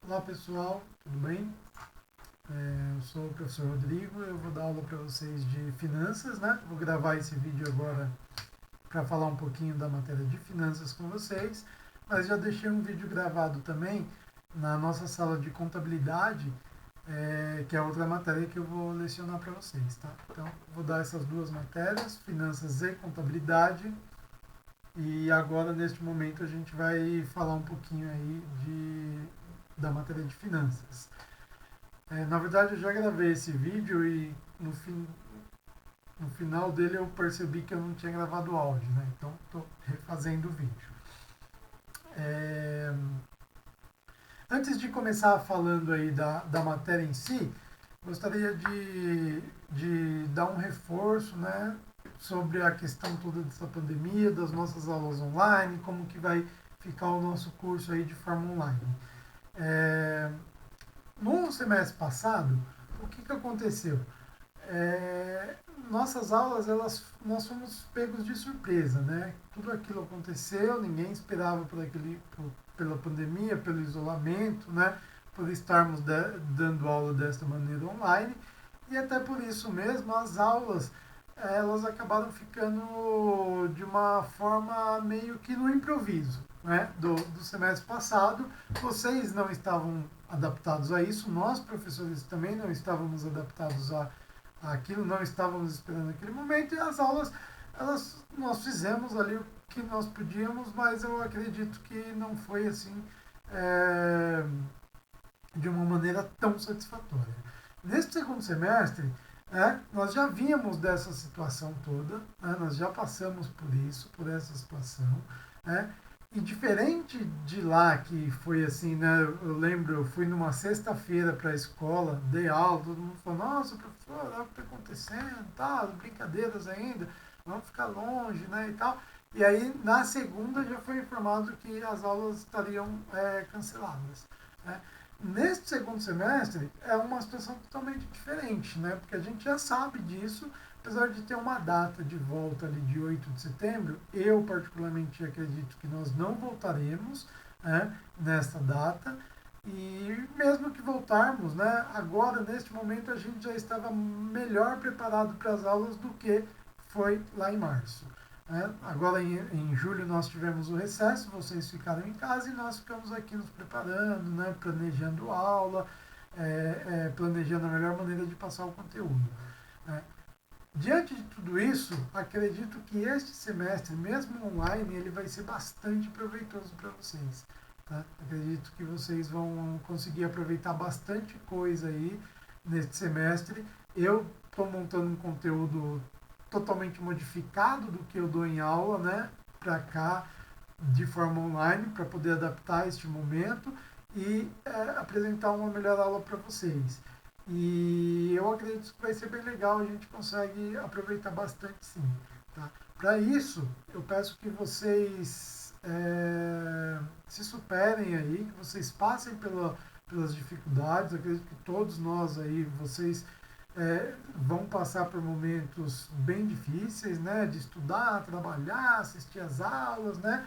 Olá pessoal, tudo bem? Eu sou o professor Rodrigo, eu vou dar aula para vocês de finanças, né? Vou gravar esse vídeo agora para falar um pouquinho da matéria de finanças com vocês, mas já deixei um vídeo gravado também na nossa sala de contabilidade, que é outra matéria que eu vou lecionar para vocês, tá? Então, vou dar essas duas matérias, finanças e contabilidade, e agora, neste momento, a gente vai falar um pouquinho aí da matéria de finanças. Na verdade, eu já gravei esse vídeo e no final dele eu percebi que eu não tinha gravado o áudio, né? Então, estou refazendo o vídeo. É, Antes de começar falando aí da matéria em si, gostaria de dar um reforço, né, sobre a questão toda dessa pandemia, das nossas aulas online, como que vai ficar o nosso curso aí de forma online. É, no semestre passado, o que aconteceu? É, Nossas aulas, nós fomos pegos de surpresa, né? Tudo aquilo aconteceu, ninguém esperava pela pandemia, pelo isolamento, né? Por estarmos dando aula desta maneira online. E até por isso mesmo, as aulas, elas acabaram ficando de uma forma meio que no improviso, né? Do semestre passado. Vocês não estavam adaptados a isso, nós, professores, também não estávamos adaptados aquilo, não estávamos esperando aquele momento, e as aulas, nós fizemos ali o que nós podíamos, mas eu acredito que não foi assim, é, de uma maneira tão satisfatória. Neste segundo semestre, nós já vínhamos dessa situação toda, nós já passamos por isso, por essa situação, e diferente de lá, que foi assim, né? Eu lembro, eu fui numa sexta-feira para a escola, dei aula, todo mundo falou, nossa, professor, olha o que está acontecendo, tal, brincadeiras ainda, vamos ficar longe, né, e tal. E aí, na segunda, já foi informado que as aulas estariam canceladas. Né? Neste segundo semestre, é uma situação totalmente diferente, né? Porque a gente já sabe disso, apesar de ter uma data de volta ali de 8 de setembro, eu particularmente acredito que nós não voltaremos, nesta data. E mesmo que voltarmos, né, agora, neste momento, a gente já estava melhor preparado para as aulas do que foi lá em março. Agora, em julho, nós tivemos o recesso, vocês ficaram em casa e nós ficamos aqui nos preparando, né, planejando aula, planejando a melhor maneira de passar o conteúdo. Né. Diante de tudo isso, acredito que este semestre, mesmo online, ele vai ser bastante proveitoso para vocês. Tá? Acredito que vocês vão conseguir aproveitar bastante coisa aí neste semestre. Eu estou montando um conteúdo totalmente modificado do que eu dou em aula, né, para cá, de forma online, para poder adaptar este momento e apresentar uma melhor aula para vocês. E eu acredito que vai ser bem legal, a gente consegue aproveitar bastante sim. Tá? Para isso, eu peço que vocês se superem aí, que vocês passem pelas dificuldades. Eu acredito que todos nós aí, vocês vão passar por momentos bem difíceis, né? De estudar, trabalhar, assistir às aulas, né?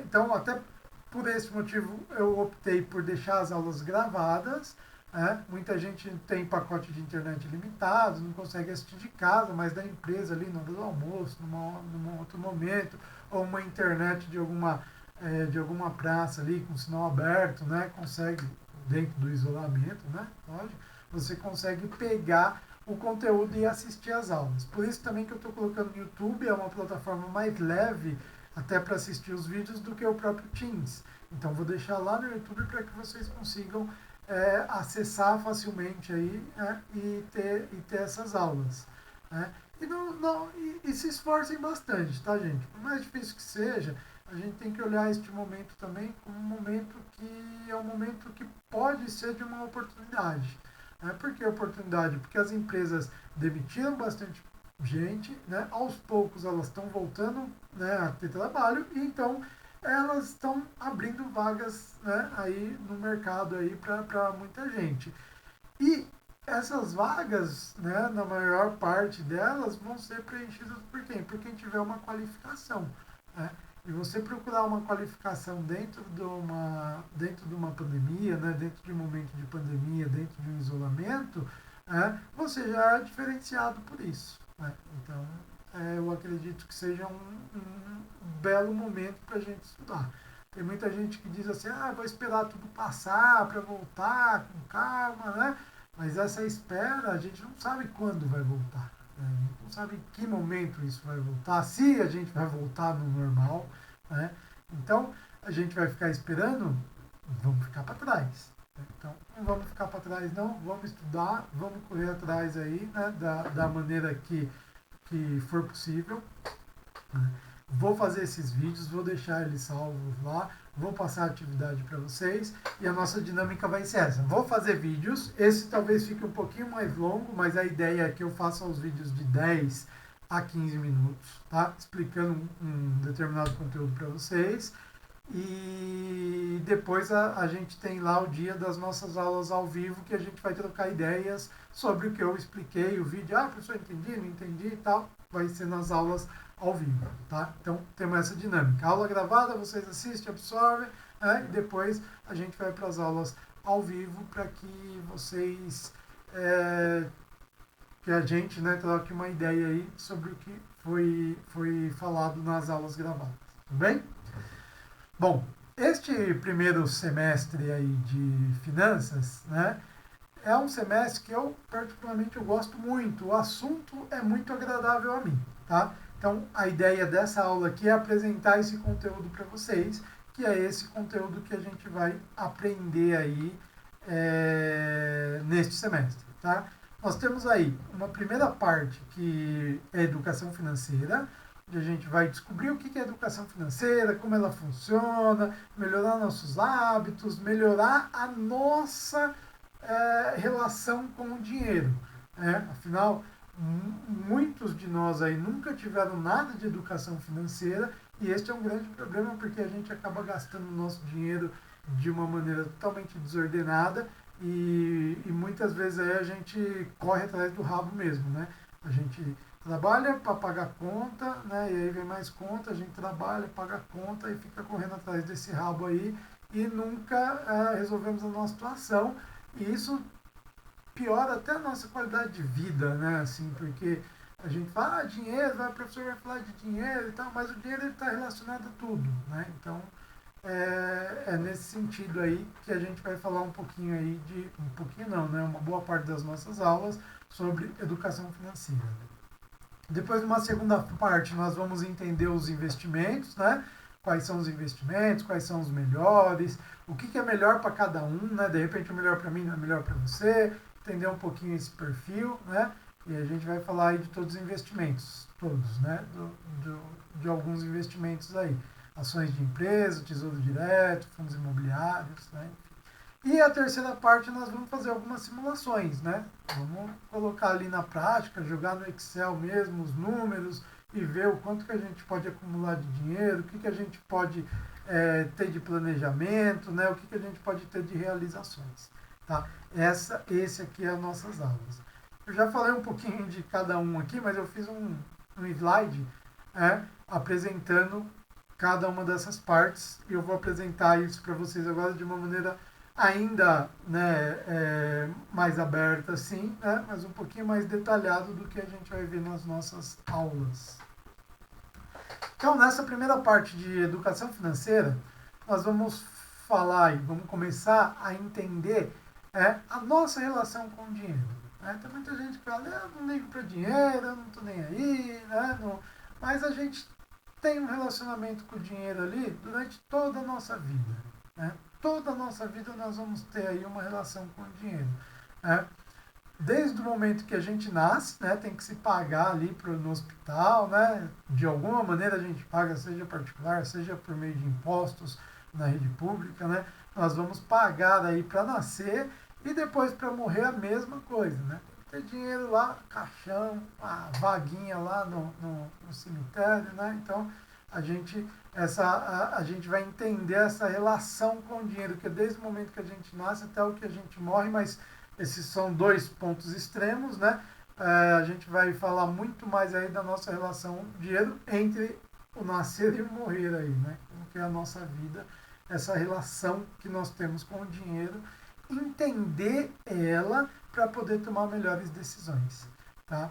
Então, até por esse motivo, eu optei por deixar as aulas gravadas. Muita gente tem pacote de internet limitado, não consegue assistir de casa, mas da empresa ali na hora do almoço, num outro momento, ou uma internet de alguma praça ali com sinal aberto, né? Consegue, dentro do isolamento, né? Lógico, você consegue pegar o conteúdo e assistir às aulas. Por isso também que eu estou colocando no YouTube, é uma plataforma mais leve até para assistir os vídeos do que o próprio Teams. Então vou deixar lá no YouTube para que vocês consigam acessar facilmente aí, e ter essas aulas. E, e se esforcem bastante, tá, gente? Por mais difícil que seja, a gente tem que olhar este momento também como um momento que é um momento que pode ser de uma oportunidade. Por que oportunidade? Porque as empresas demitiram bastante gente, né? Aos poucos elas estão voltando, né, a ter trabalho, e então elas estão abrindo vagas, né, aí no mercado aí para muita gente. E essas vagas, né, na maior parte delas, vão ser preenchidas por quem? Por quem tiver uma qualificação. Né? e você procurar uma qualificação dentro de uma pandemia, né, dentro de um momento de pandemia, dentro de um isolamento, você já é diferenciado por isso. Né? Então, eu acredito que seja um belo momento para a gente estudar. Tem muita gente que diz assim, vou esperar tudo passar para voltar com calma, né? Mas essa espera, a gente não sabe quando vai voltar. Né? A gente não sabe em que momento isso vai voltar, se a gente vai voltar no normal. Né? Então, a gente vai ficar esperando, vamos ficar para trás. Então, não vamos ficar para trás não, vamos estudar, vamos correr atrás aí, né, da maneira que for possível. Né? Vou fazer esses vídeos, vou deixar eles salvos lá, vou passar a atividade para vocês e a nossa dinâmica vai ser essa. Vou fazer vídeos, esse talvez fique um pouquinho mais longo, mas a ideia é que eu faça os vídeos de 10 a 15 minutos, tá? Explicando um determinado conteúdo para vocês. E depois a gente tem lá o dia das nossas aulas ao vivo, que a gente vai trocar ideias sobre o que eu expliquei, o vídeo, professor, entendi, não entendi e tal, vai ser nas aulas ao vivo, tá? Então, temos essa dinâmica. Aula gravada, vocês assistem, absorvem, e depois a gente vai para as aulas ao vivo para que vocês, que a gente, né, troque uma ideia aí sobre o que foi falado nas aulas gravadas, tudo bem? Bom, este primeiro semestre aí de finanças, né, é um semestre que eu particularmente eu gosto muito. O assunto é muito agradável a mim, tá? Então, a ideia dessa aula aqui é apresentar esse conteúdo para vocês, que é esse conteúdo que a gente vai aprender aí neste semestre, tá? Nós temos aí uma primeira parte que é educação financeira, onde a gente vai descobrir o que é educação financeira, como ela funciona, melhorar nossos hábitos, melhorar a nossa relação com o dinheiro. Afinal, muitos de nós aí nunca tiveram nada de educação financeira e este é um grande problema porque a gente acaba gastando o nosso dinheiro de uma maneira totalmente desordenada e muitas vezes aí a gente corre atrás do rabo mesmo, né? A gente trabalha para pagar conta, né? E aí vem mais conta, a gente trabalha, paga conta e fica correndo atrás desse rabo aí e nunca resolvemos a nossa situação. E isso piora até a nossa qualidade de vida, né? Assim, porque a gente fala dinheiro, o professor vai falar de dinheiro e tal, mas o dinheiro está relacionado a tudo, né? Então, é nesse sentido aí que a gente vai falar um pouquinho aí um pouquinho não, né? Uma boa parte das nossas aulas sobre educação financeira. Depois, numa segunda parte, nós vamos entender os investimentos, né? Quais são os investimentos, quais são os melhores, o que é melhor para cada um, né? De repente, o melhor para mim não é melhor para você, entender um pouquinho esse perfil, né? E a gente vai falar aí de todos os investimentos, todos, né? De alguns investimentos aí. Ações de empresa, tesouro direto, fundos imobiliários, né? E a terceira parte nós vamos fazer algumas simulações, né? Vamos colocar ali na prática, jogar no Excel mesmo os números e ver o quanto que a gente pode acumular de dinheiro, o que a gente pode ter de planejamento, né? O que a gente pode ter de realizações. Tá? Esse aqui é as nossas aulas. Eu já falei um pouquinho de cada um aqui, mas eu fiz um slide apresentando cada uma dessas partes e eu vou apresentar isso para vocês agora de uma maneira ainda, né, mais aberta assim, né, mas um pouquinho mais detalhado do que a gente vai ver nas nossas aulas. Então, nessa primeira parte de educação financeira, nós vamos falar e vamos começar a entender a nossa relação com o dinheiro. Né? Tem muita gente que fala, eu não ligo para dinheiro, eu não estou nem aí, né? Não, mas a gente tem um relacionamento com o dinheiro ali durante toda a nossa vida. Né? Toda a nossa vida nós vamos ter aí uma relação com o dinheiro. Né? Desde o momento que a gente nasce, né, tem que se pagar ali no hospital, né? De alguma maneira a gente paga, seja particular, seja por meio de impostos na rede pública, né? Nós vamos pagar aí para nascer e depois para morrer a mesma coisa, né? Tem que ter dinheiro lá, caixão, a vaguinha lá no cemitério, né? Então a gente vai entender essa relação com o dinheiro, que é desde o momento que a gente nasce até o que a gente morre, mas esses são dois pontos extremos, né? A gente vai falar muito mais aí da nossa relação dinheiro entre o nascer e o morrer aí, né? Como que é a nossa vida, essa relação que nós temos com o dinheiro, entender ela para poder tomar melhores decisões, tá?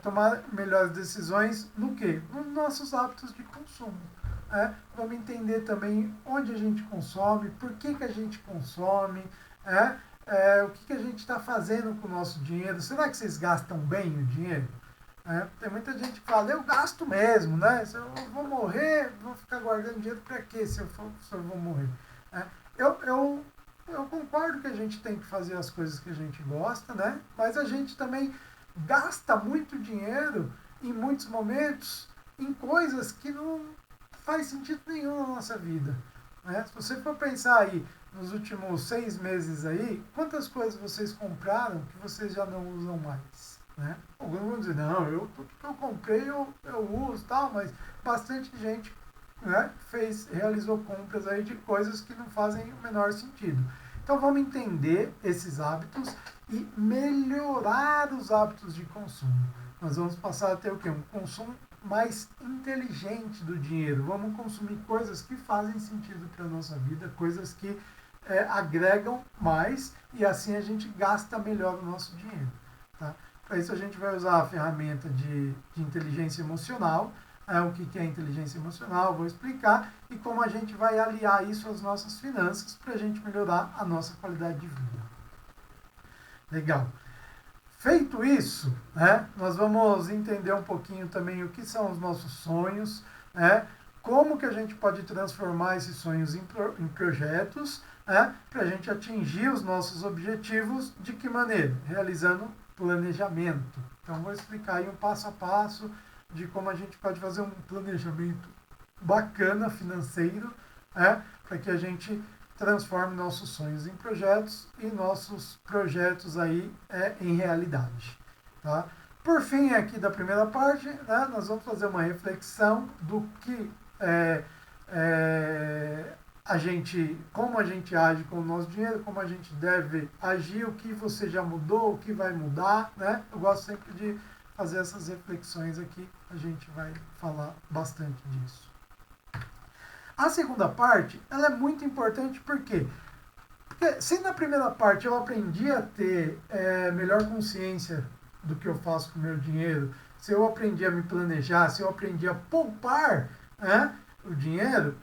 Tomar melhores decisões no quê? Nos nossos hábitos de consumo. Vamos entender também onde a gente consome, por que a gente consome, o que a gente está fazendo com o nosso dinheiro. Será que vocês gastam bem o dinheiro? Tem muita gente que fala, eu gasto mesmo, né? Se eu vou morrer, vou ficar guardando dinheiro para quê se eu vou morrer? Eu concordo que a gente tem que fazer as coisas que a gente gosta, né? Mas a gente também gasta muito dinheiro em muitos momentos em coisas que não faz sentido nenhum na nossa vida. Né? Se você for pensar aí nos últimos 6 meses aí, quantas coisas vocês compraram que vocês já não usam mais? Né? Alguns vão dizer, não, tudo que eu comprei eu uso tal, mas bastante gente, né, realizou compras aí de coisas que não fazem o menor sentido. Então vamos entender esses hábitos e melhorar os hábitos de consumo. Nós vamos passar a ter o quê? Um consumo mais inteligente do dinheiro. Vamos consumir coisas que fazem sentido para a nossa vida, coisas que agregam mais e assim a gente gasta melhor o nosso dinheiro. Tá? Para isso a gente vai usar a ferramenta de inteligência emocional. O que é inteligência emocional, vou explicar, e como a gente vai aliar isso às nossas finanças para a gente melhorar a nossa qualidade de vida. Legal. Feito isso, né, nós vamos entender um pouquinho também o que são os nossos sonhos, né, como que a gente pode transformar esses sonhos em projetos, né, para a gente atingir os nossos objetivos, de que maneira? Realizando planejamento. Então, vou explicar aí um passo a passo de como a gente pode fazer um planejamento bacana financeiro, para que a gente transforme nossos sonhos em projetos e nossos projetos aí em realidade. Tá? Por fim, aqui da primeira parte, né, nós vamos fazer uma reflexão do que como a gente age com o nosso dinheiro, como a gente deve agir, o que você já mudou, o que vai mudar, né? Eu gosto sempre de fazer essas reflexões aqui, a gente vai falar bastante disso. A segunda parte, ela é muito importante porque se na primeira parte eu aprendi a ter melhor consciência do que eu faço com o meu dinheiro, se eu aprendi a me planejar, se eu aprendi a poupar o dinheiro,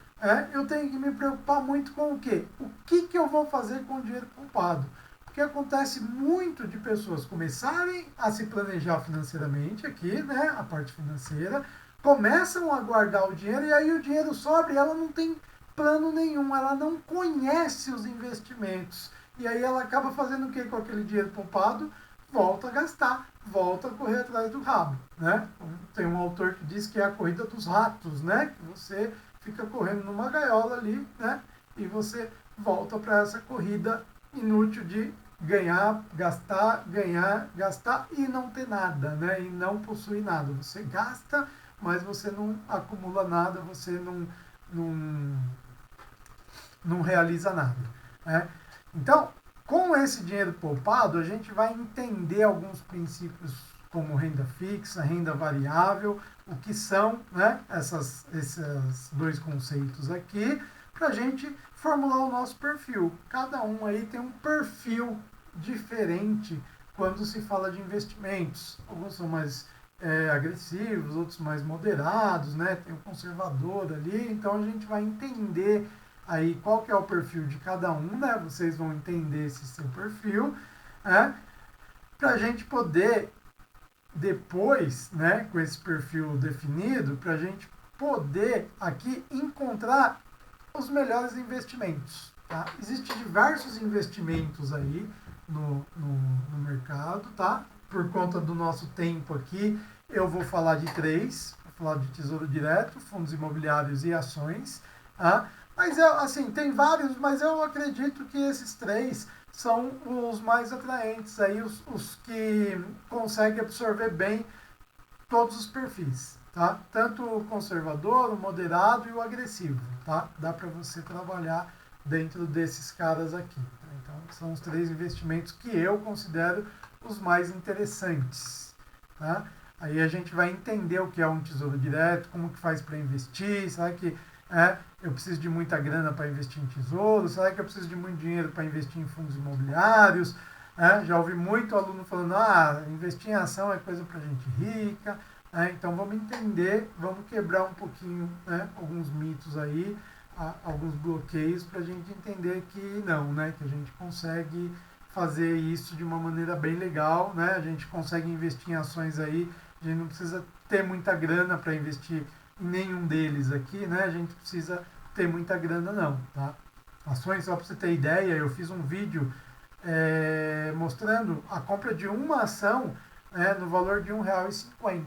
eu tenho que me preocupar muito com o quê? O que eu vou fazer com o dinheiro poupado? Porque acontece muito de pessoas começarem a se planejar financeiramente aqui, né, a parte financeira, começam a guardar o dinheiro e aí o dinheiro sobra e ela não tem plano nenhum, ela não conhece os investimentos. E aí ela acaba fazendo o que com aquele dinheiro poupado? Volta a gastar, volta a correr atrás do rabo, né? Tem um autor que diz que é a corrida dos ratos, né? Que você fica correndo numa gaiola ali, né? E você volta para essa corrida inútil de ganhar, gastar e não ter nada, né? E não possuir nada. Você gasta, mas você não acumula nada, você não realiza nada. Né? Então, com esse dinheiro poupado, a gente vai entender alguns princípios como renda fixa, renda variável, o que são, né, esses dois conceitos aqui, para a gente formular o nosso perfil. Cada um aí tem um perfil diferente quando se fala de investimentos. Alguns são mais agressivos, outros mais moderados, né? Tem um conservador ali, então a gente vai entender aí qual que é o perfil de cada um, né? Vocês vão entender esse seu perfil, para a gente poder depois, né, com esse perfil definido, para a gente poder aqui encontrar os melhores investimentos. Tá? Existem diversos investimentos aí no mercado, tá? Por conta do nosso tempo aqui, eu vou falar de 3, vou falar de Tesouro Direto, fundos imobiliários e ações. Tá? Mas, assim, tem vários, mas eu acredito que esses 3 são os mais atraentes, aí, os que conseguem absorver bem todos os perfis. Tá? Tanto o conservador, o moderado e o agressivo. Tá? Dá para você trabalhar dentro desses caras aqui. Tá? Então, são os 3 investimentos que eu considero os mais interessantes. Tá? Aí a gente vai entender o que é um tesouro direto, como que faz para investir, será que eu preciso de muita grana para investir em tesouro, será que eu preciso de muito dinheiro para investir em fundos imobiliários? Já ouvi muito aluno falando, investir em ação é coisa para gente rica, então vamos entender, vamos quebrar um pouquinho, alguns mitos aí, alguns bloqueios para a gente entender que não, que a gente consegue fazer isso de uma maneira bem legal, a gente consegue investir em ações aí, a gente não precisa ter muita grana para investir em nenhum deles aqui, a gente precisa ter muita grana não, tá? Ações, só para você ter ideia, eu fiz um vídeo mostrando a compra de uma ação no valor de R$1,50.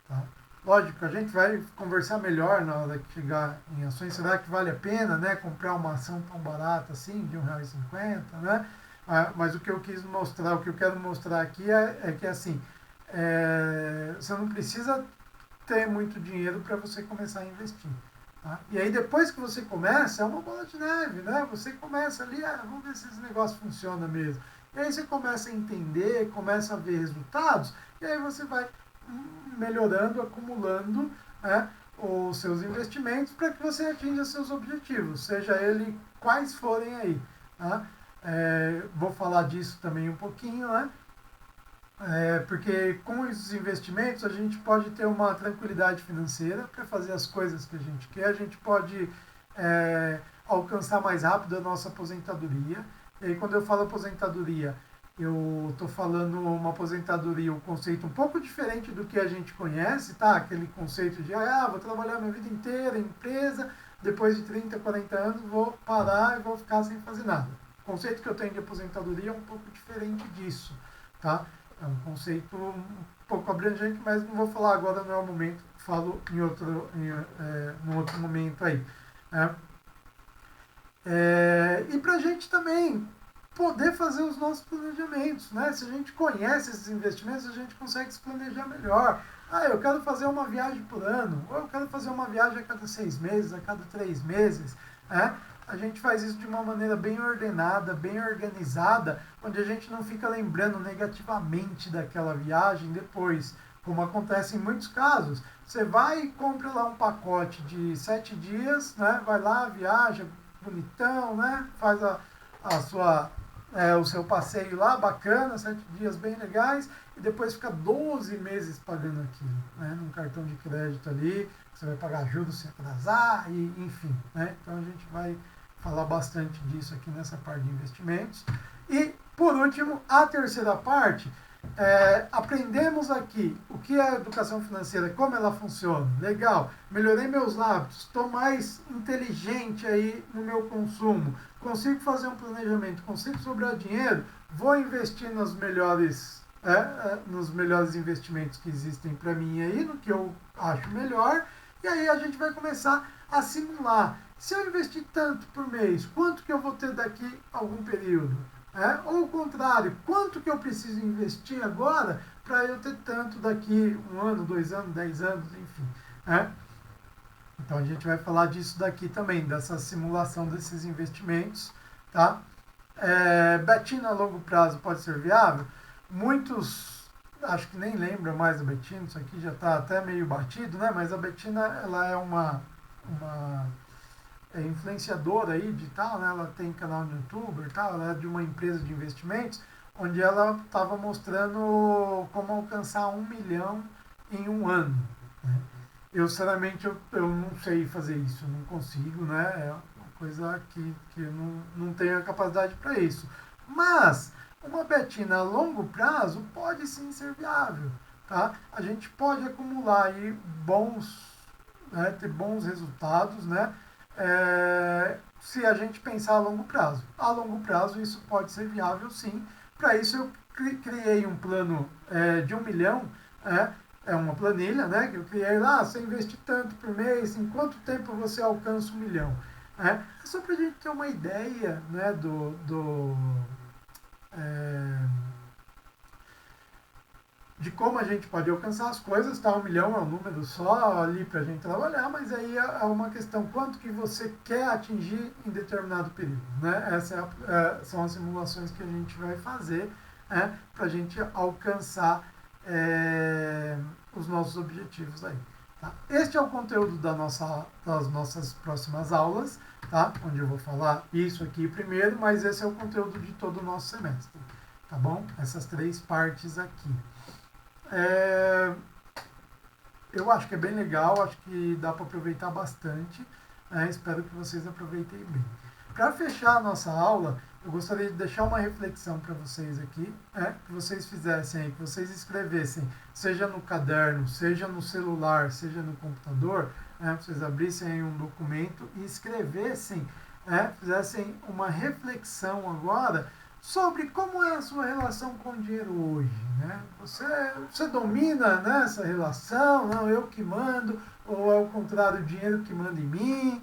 Tá? Lógico, a gente vai conversar melhor na hora que chegar em ações. Será que vale a pena comprar uma ação tão barata assim, de R$1,50? Mas o que eu quis mostrar, o que eu quero mostrar aqui é que assim, você não precisa ter muito dinheiro para você começar a investir. Tá? E aí depois que você começa, é uma bola de neve, Você começa ali, vamos ver se esse negócio funciona mesmo. E aí você começa a entender, começa a ver resultados, e aí você vai melhorando, acumulando os seus investimentos para que você atinja seus objetivos, seja ele quais forem aí. Tá? Vou falar disso também um pouquinho, porque com esses investimentos a gente pode ter uma tranquilidade financeira para fazer as coisas que a gente quer, a gente pode alcançar mais rápido a nossa aposentadoria. E aí, quando eu falo aposentadoria, eu estou falando uma aposentadoria, um conceito um pouco diferente do que a gente conhece, tá? Aquele conceito de, vou trabalhar minha vida inteira em empresa, depois de 30, 40 anos vou parar e vou ficar sem fazer nada. O conceito que eu tenho de aposentadoria é um pouco diferente disso, tá? É um conceito um pouco abrangente, mas não vou falar agora, não é o momento, falo em num outro momento aí. E para a gente também poder fazer os nossos planejamentos, Se a gente conhece esses investimentos, a gente consegue se planejar melhor. Eu quero fazer uma viagem por ano, ou eu quero fazer uma viagem a cada 6 meses, a cada 3 meses, A gente faz isso de uma maneira bem ordenada, bem organizada, onde a gente não fica lembrando negativamente daquela viagem depois, como acontece em muitos casos. Você vai e compra lá um pacote de 7 dias, Vai lá, viaja, bonitão, Faz o seu passeio lá, bacana, 7 dias bem legais, e depois fica 12 meses pagando aquilo, num cartão de crédito ali, você vai pagar juros se atrasar, e enfim, Então a gente vai falar bastante disso aqui nessa parte de investimentos. E, por último, a terceira parte, aprendemos aqui o que é a educação financeira, como ela funciona. Legal, melhorei meus hábitos, estou mais inteligente aí no meu consumo, consigo fazer um planejamento, consigo sobrar dinheiro, vou investir nos melhores investimentos que existem para mim aí, no que eu acho melhor, e aí a gente vai começar a simular. Se eu investir tanto por mês, quanto que eu vou ter daqui a algum período? Ou o contrário, quanto que eu preciso investir agora para eu ter tanto daqui 1 ano, 2 anos, 10 anos, enfim. Então a gente vai falar disso daqui também, dessa simulação desses investimentos. Tá? Betina a longo prazo pode ser viável? Muitos, acho que nem lembram mais da Betina, isso aqui já está até meio batido, mas a Betina ela é uma influenciadora aí de tal, Ela tem canal no YouTube e tal, ela é de uma empresa de investimentos, onde ela estava mostrando como alcançar 1 milhão em 1 ano. Eu, sinceramente, eu não sei fazer isso, não consigo, É uma coisa que eu não tenho a capacidade para isso. Mas uma betina a longo prazo pode sim ser viável, tá? A gente pode acumular aí ter bons resultados, se a gente pensar a longo prazo. A longo prazo isso pode ser viável sim. Para isso eu criei um plano de 1 milhão, é uma planilha, que eu criei lá, você investe tanto por mês, em quanto tempo você alcança 1 milhão. É só para a gente ter uma ideia de como a gente pode alcançar as coisas, tá? 1 milhão é um número só ali para a gente trabalhar, mas aí é uma questão, quanto que você quer atingir em determinado período, Essas são as simulações que a gente vai fazer para a gente alcançar os nossos objetivos aí. Tá? Este é o conteúdo das nossas próximas aulas, tá? Onde eu vou falar isso aqui primeiro, mas esse é o conteúdo de todo o nosso semestre, tá bom? Essas 3 partes aqui. Eu acho que é bem legal, acho que dá para aproveitar bastante, né? Espero que vocês aproveitem bem. Para fechar a nossa aula, eu gostaria de deixar uma reflexão para vocês aqui, que vocês fizessem aí, que vocês escrevessem, seja no caderno, seja no celular, seja no computador, vocês abrissem aí um documento e escrevessem, fizessem uma reflexão agora sobre como é a sua relação com o dinheiro hoje. Né? Você domina, né, essa relação, não, eu que mando, ou é o contrário, o dinheiro que manda em mim,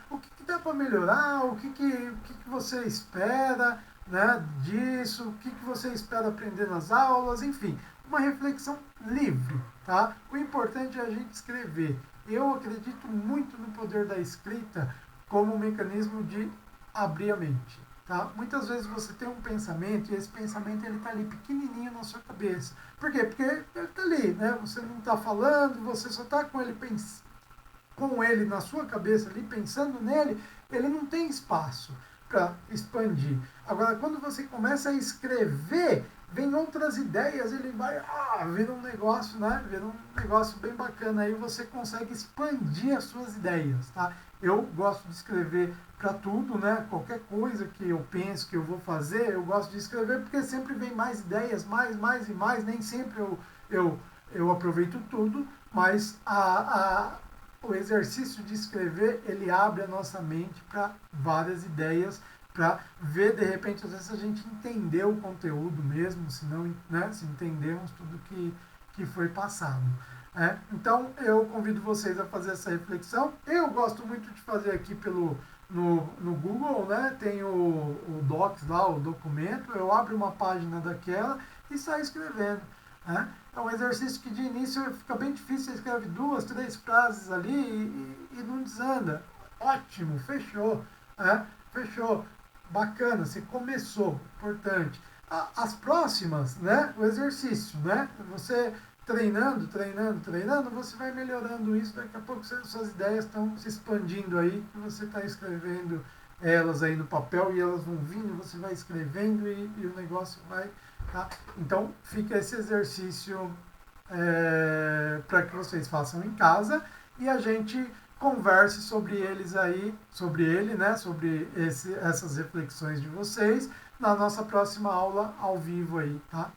o que dá para melhorar, o que você espera, né, disso, o que você espera aprender nas aulas, enfim, uma reflexão livre. Tá? O importante é a gente escrever. Eu acredito muito no poder da escrita como um mecanismo de abrir a mente. Tá? Muitas vezes você tem um pensamento e esse pensamento ele está ali pequenininho na sua cabeça. Por quê? Porque ele está ali, né? Você não está falando, você só está com ele na sua cabeça ali, pensando nele, ele não tem espaço para expandir. Agora, quando você começa a escrever, vem outras ideias, ele vai, vira um negócio, né? Vira um negócio bem bacana, aí você consegue expandir as suas ideias, tá? Eu gosto de escrever para tudo, né? Qualquer coisa que eu penso que eu vou fazer, eu gosto de escrever porque sempre vem mais ideias, mais e mais. Nem sempre eu aproveito tudo, mas o exercício de escrever, ele abre a nossa mente para várias ideias, para ver, de repente, às vezes a gente entendeu o conteúdo mesmo, se não, né, se entendemos tudo que foi passado. Então, eu convido vocês a fazer essa reflexão. Eu gosto muito de fazer aqui no Google, né? Tem o Docs lá, o documento, eu abro uma página daquela e saio escrevendo. É um exercício que de início fica bem difícil, você escreve 2, 3 frases ali e não desanda. Ótimo, fechou. Fechou. Bacana, você começou, importante. As próximas, né? O exercício, né? Você treinando, você vai melhorando isso, daqui a pouco suas ideias estão se expandindo aí, que você está escrevendo elas aí no papel e elas vão vindo, você vai escrevendo e o negócio vai, tá? Então, fica esse exercício para que vocês façam em casa e a gente converse sobre eles aí, sobre ele, né? Sobre essas reflexões de vocês na nossa próxima aula ao vivo aí, tá?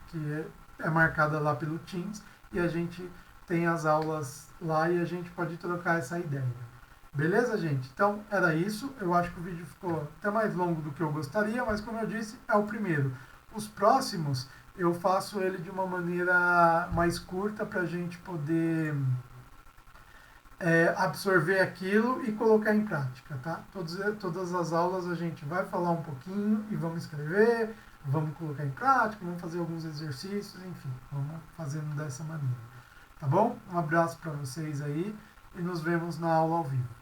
Que é marcada lá pelo Teams e a gente tem as aulas lá e a gente pode trocar essa ideia. Beleza, gente? Então, era isso. Eu acho que o vídeo ficou até mais longo do que eu gostaria, mas como eu disse, é o primeiro. Os próximos, eu faço ele de uma maneira mais curta para a gente poder absorver aquilo e colocar em prática, tá? Todas as aulas a gente vai falar um pouquinho e vamos escrever, vamos colocar em prática, vamos fazer alguns exercícios, enfim, vamos fazendo dessa maneira. Tá bom? Um abraço para vocês aí e nos vemos na aula ao vivo.